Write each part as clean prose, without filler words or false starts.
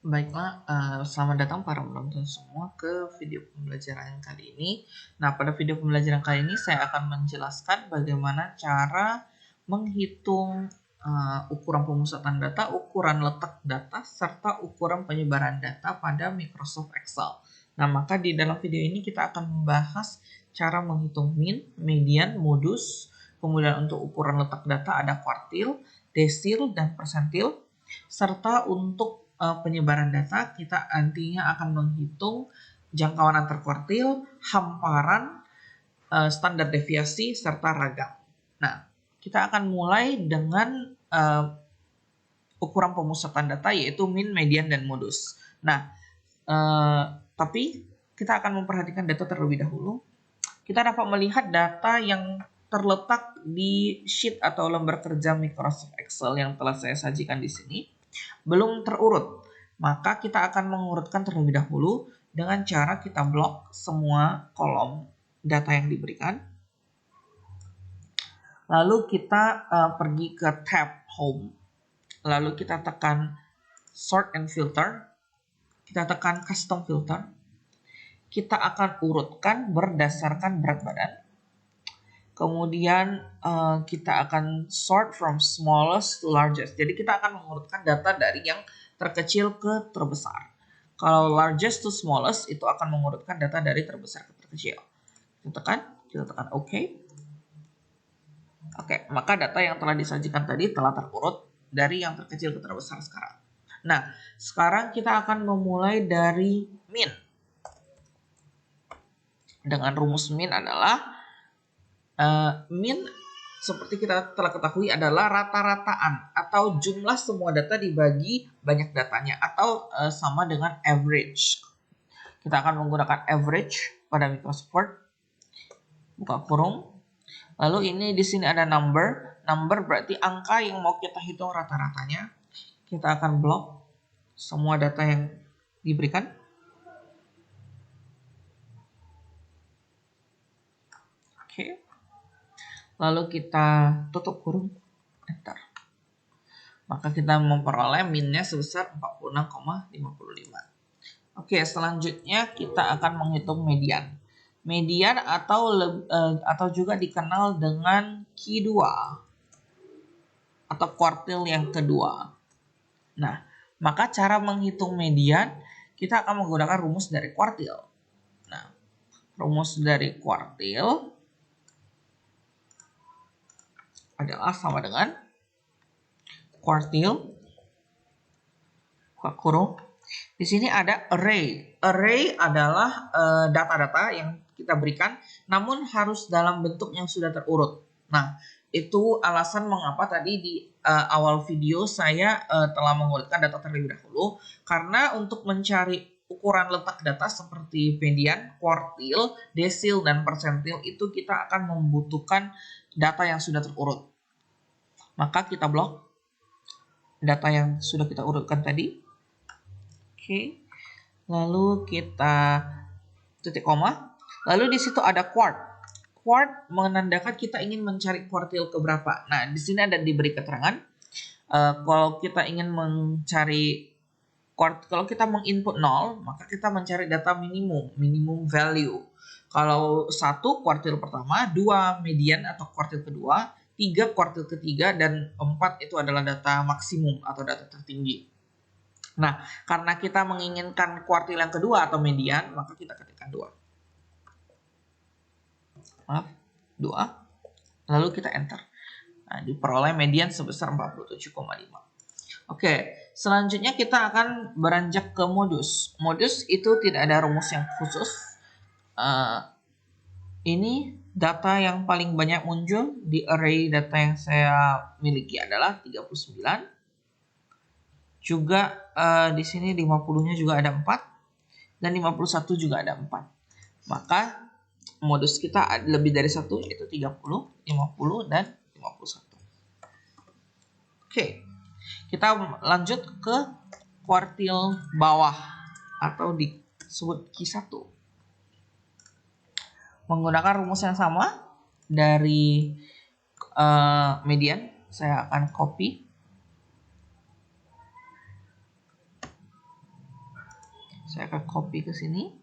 Baiklah, selamat datang para penonton semua ke video pembelajaran kali ini. Nah, pada video pembelajaran kali ini saya akan menjelaskan bagaimana cara menghitung ukuran pemusatan data, ukuran letak data, serta ukuran penyebaran data pada Microsoft Excel. Nah, maka di dalam video ini kita akan membahas cara menghitung min, median, modus, kemudian untuk ukuran letak data ada kuartil, desil, dan persentil, serta untuk penyebaran data kita nantinya akan menghitung jangkauan antar kuartil, hamparan, standar deviasi, serta ragam. Nah, kita akan mulai dengan ukuran pemusatan data yaitu min, median, dan modus. Nah, tapi kita akan memperhatikan data terlebih dahulu. Kita dapat melihat data yang terletak di sheet atau lembar kerja Microsoft Excel yang telah saya sajikan di sini belum terurut. Maka kita akan mengurutkan terlebih dahulu dengan cara kita blok semua kolom data yang diberikan. Lalu kita pergi ke tab Home. Lalu kita tekan Sort and Filter. Kita tekan Custom Filter. Kita akan urutkan berdasarkan berat badan. Kemudian kita akan sort from smallest to largest. Jadi kita akan mengurutkan data dari yang terkecil ke terbesar. Kalau largest to smallest itu akan mengurutkan data dari terbesar ke terkecil. Kita tekan OK. Oke, maka data yang telah disajikan tadi telah terurut dari yang terkecil ke terbesar sekarang. Nah, sekarang kita akan memulai dari min. Dengan rumus min adalah min seperti kita telah ketahui adalah rata-rataan atau jumlah semua data dibagi banyak datanya atau sama dengan average. Kita akan menggunakan average pada Microsoft Word. Buka kurung. Lalu ini di sini ada number. Number berarti angka yang mau kita hitung rata-ratanya. Kita akan blok semua data yang diberikan. Oke. Lalu kita tutup kurung, enter. Maka kita memperoleh minnya sebesar 46,55. Oke, selanjutnya kita akan menghitung median. Median atau juga dikenal dengan Q2 atau kuartil yang kedua. Nah, maka cara menghitung median kita akan menggunakan rumus dari kuartil. Nah, rumus dari kuartil adalah sama dengan kuartil buka kurung. Di sini ada array. Array adalah data-data yang kita berikan namun harus dalam bentuk yang sudah terurut. Nah, itu alasan mengapa tadi di awal video saya telah mengurutkan data terlebih dahulu, karena untuk mencari ukuran letak data seperti median, kuartil, desil, dan persentil itu kita akan membutuhkan data yang sudah terurut. Maka kita blok data yang sudah kita urutkan tadi. Oke. Lalu kita titik koma. Lalu di situ ada quart. Quart menandakan kita ingin mencari kuartil keberapa. Nah, di sini ada diberi keterangan. Kalau kita ingin mencari kalau kita menginput 0, maka kita mencari data minimum value. Kalau 1 kuartil pertama, 2 median atau kuartil kedua, 3 kuartil ketiga, dan 4 itu adalah data maksimum atau data tertinggi. Nah, karena kita menginginkan kuartil yang kedua atau median, maka kita ketikkan 2. Maaf, 2. Lalu kita enter. Nah, diperoleh median sebesar 47,5. Oke, selanjutnya kita akan beranjak ke modus. Modus itu tidak ada rumus yang khusus. Ini data yang paling banyak muncul di array data yang saya miliki adalah 39. Juga di sini 50-nya juga ada 4 dan 51 juga ada 4. Maka modus kita lebih dari 1 yaitu 30, 50 dan 51. Oke. Kita lanjut ke kuartil bawah atau disebut Q1. Menggunakan rumus yang sama dari median, saya akan copy. Saya akan copy ke sini.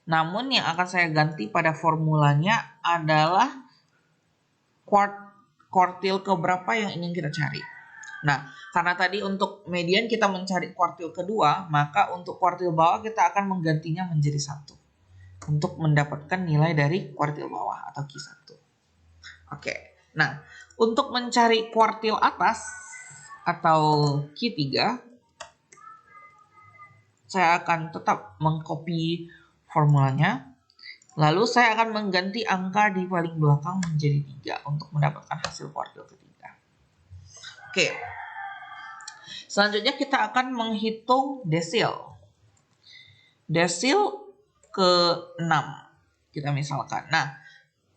Namun yang akan saya ganti pada formulanya adalah kuartil keberapa yang ingin kita cari. Nah, karena tadi untuk median kita mencari kuartil kedua, maka untuk kuartil bawah kita akan menggantinya menjadi 1 untuk mendapatkan nilai dari kuartil bawah atau Q1. Oke. Nah, untuk mencari kuartil atas atau Q3, saya akan tetap mengcopy formulanya. Lalu saya akan mengganti angka di paling belakang menjadi 3 untuk mendapatkan hasil kuartil ketiga. Oke. Selanjutnya kita akan menghitung desil. Desil ke-6 kita misalkan. Nah,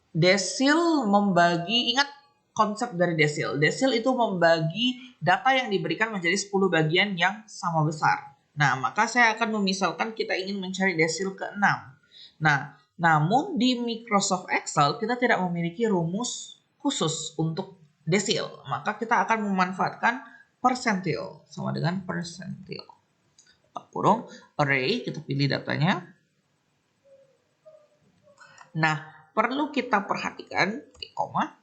desil membagi, ingat konsep dari desil. Desil itu membagi data yang diberikan menjadi 10 bagian yang sama besar. Nah, maka saya akan memisalkan kita ingin mencari desil ke-6. Nah, namun di Microsoft Excel kita tidak memiliki rumus khusus untuk desil. Maka kita akan memanfaatkan persentil sama dengan persentil. Kurung array, kita pilih datanya. Nah, perlu kita perhatikan, koma,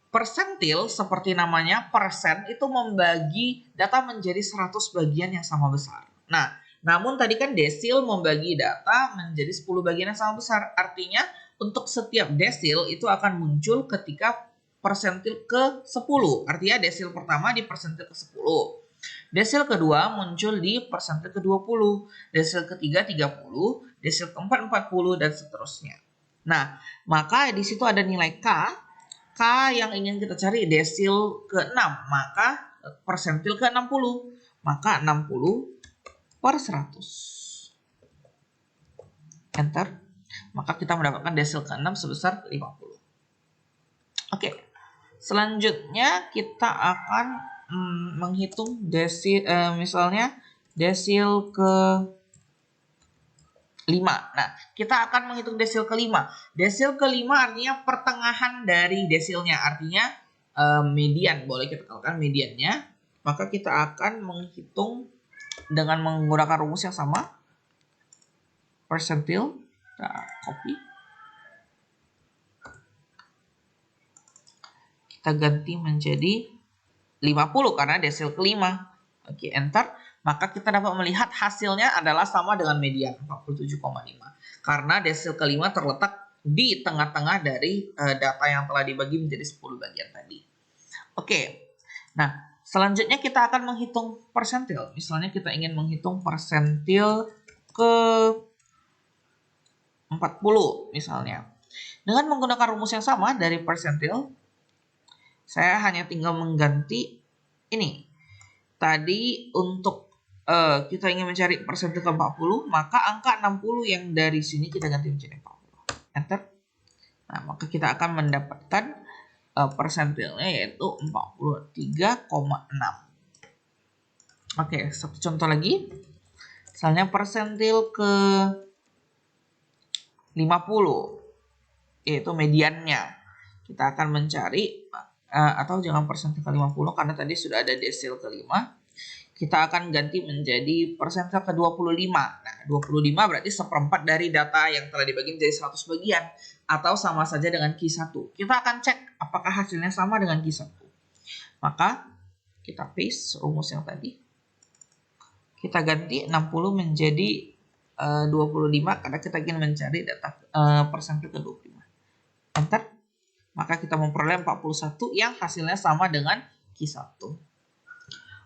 persentil seperti namanya persen itu membagi data menjadi 100 bagian yang sama besar. Nah, namun tadi kan desil membagi data menjadi 10 bagian yang sama besar. Artinya untuk setiap desil itu akan muncul ketika persentil ke-10. Artinya desil pertama di persentil ke-10. Desil kedua muncul di persentil ke-20. Desil ketiga 30, desil keempat 40 dan seterusnya. Nah, maka di situ ada nilai K yang ingin kita cari desil ke-6, maka persentil ke-60, maka 60 per 100. Enter. Maka kita mendapatkan desil ke-6 sebesar 50. Oke. Selanjutnya kita akan menghitung desil, misalnya desil ke-5. Nah, kita akan menghitung desil ke-5. Desil ke-5 artinya pertengahan dari desilnya, artinya median, boleh kita katakan mediannya. Maka kita akan menghitung dengan menggunakan rumus yang sama. Persentil, kita copy. Kita ganti menjadi 50 karena desil ke-5. Oke, enter. Maka kita dapat melihat hasilnya adalah sama dengan median 47,5. Karena desil ke-5 terletak di tengah-tengah dari data yang telah dibagi menjadi 10 bagian tadi. Oke. Nah, selanjutnya kita akan menghitung persentil. Misalnya kita ingin menghitung persentil ke 40 misalnya. Dengan menggunakan rumus yang sama dari persentil, saya hanya tinggal mengganti ini. Tadi untuk kita ingin mencari persentil ke 40, maka angka 60 yang dari sini kita ganti menjadi 40. Enter. Nah, maka kita akan mendapatkan persentilnya yaitu 43,6. Oke, satu contoh lagi. Misalnya persentil ke 50, yaitu mediannya. Kita akan mencari, atau jangan persentil ke 50 karena tadi sudah ada desil ke 5. Kita akan ganti menjadi persentil ke 25. Nah, 25 berarti seperempat dari data yang telah dibagi menjadi 100 bagian. Atau sama saja dengan Q1. Kita akan cek apakah hasilnya sama dengan Q1. Maka kita paste rumus yang tadi. Kita ganti 60 menjadi 25 karena kita ingin mencari data persentil ke 25. Enter. Maka kita memperoleh 41 yang hasilnya sama dengan Q1.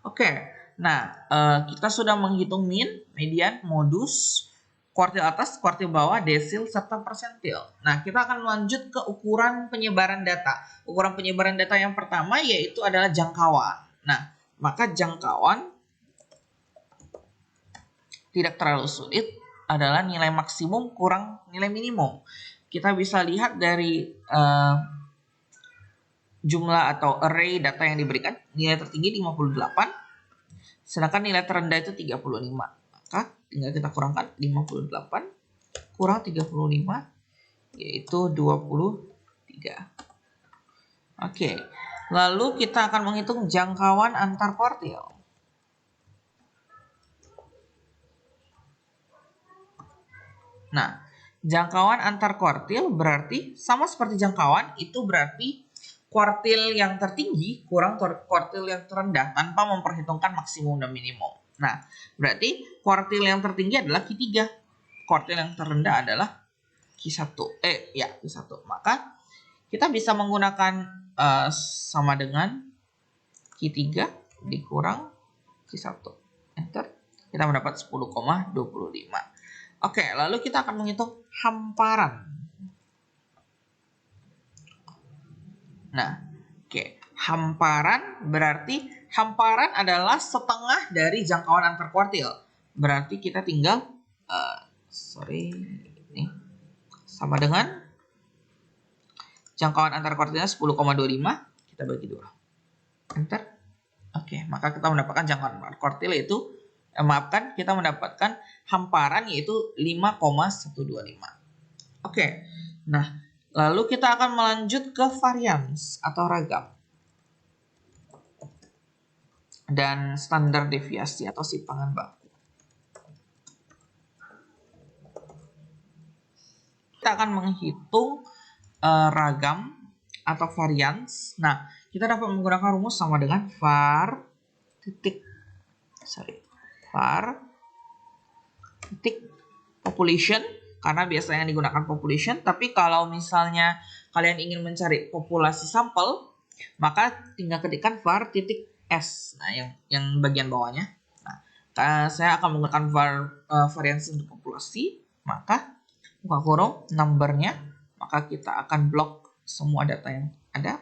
Oke. Nah, kita sudah menghitung min, median, modus, kuartil atas, kuartil bawah, desil, serta persentil. Nah, kita akan lanjut ke ukuran penyebaran data. Ukuran penyebaran data yang pertama yaitu adalah jangkauan. Nah, maka jangkauan tidak terlalu sulit, adalah nilai maksimum kurang nilai minimum. Kita bisa lihat dari jumlah atau array data yang diberikan, nilai tertinggi 58. Sedangkan nilai terendah itu 35. Maka tinggal kita kurangkan 58 kurang 35 yaitu 23. Oke. Lalu kita akan menghitung jangkauan antar kuartil. Nah, jangkauan antar kuartil berarti sama seperti jangkauan, itu berarti kuartil yang tertinggi kurang kuartil yang terendah tanpa memperhitungkan maksimum dan minimum. Nah, berarti kuartil yang tertinggi adalah Q3. Kuartil yang terendah adalah Q1. Q1. Maka kita bisa menggunakan sama dengan Q3 dikurang Q1. Enter. Kita mendapat 10,25. Oke, lalu kita akan menghitung hamparan. Nah, hamparan berarti hamparan adalah setengah dari jangkauan antar kuartil. Berarti kita tinggal ini sama dengan jangkauan antar kuartilnya 10,25, kita bagi 2. Enter. Oke, maka kita mendapatkan jangkauan antar kuartil yaitu kita mendapatkan hamparan yaitu 5,125. Oke. Nah, lalu kita akan melanjut ke varians atau ragam. Dan standar deviasi atau simpangan baku. Kita akan menghitung ragam atau varians. Nah, kita dapat menggunakan rumus sama dengan var population, karena biasanya yang digunakan population. Tapi kalau misalnya kalian ingin mencari populasi sampel, maka tinggal ketikkan var s. Nah, yang bagian bawahnya. Nah, saya akan menggunakan varians untuk populasi, maka buka kurung numbernya, maka kita akan blok semua data yang ada.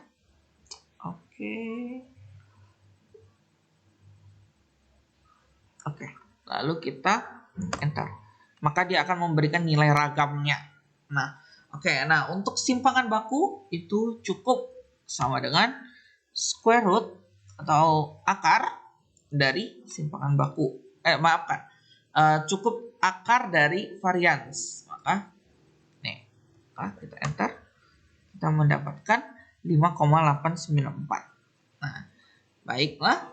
Oke, lalu kita enter. Maka dia akan memberikan nilai ragamnya. Nah, untuk simpangan baku itu cukup sama dengan square root atau akar dari simpangan baku. Cukup akar dari varians. Maka kita enter, kita mendapatkan 5,894. Nah, baiklah,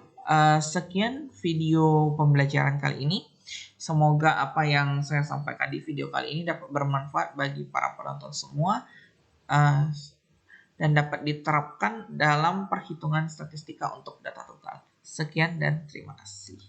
sekian video pembelajaran kali ini. Semoga apa yang saya sampaikan di video kali ini dapat bermanfaat bagi para penonton semua dan dapat diterapkan dalam perhitungan statistika untuk data total. Sekian dan terima kasih.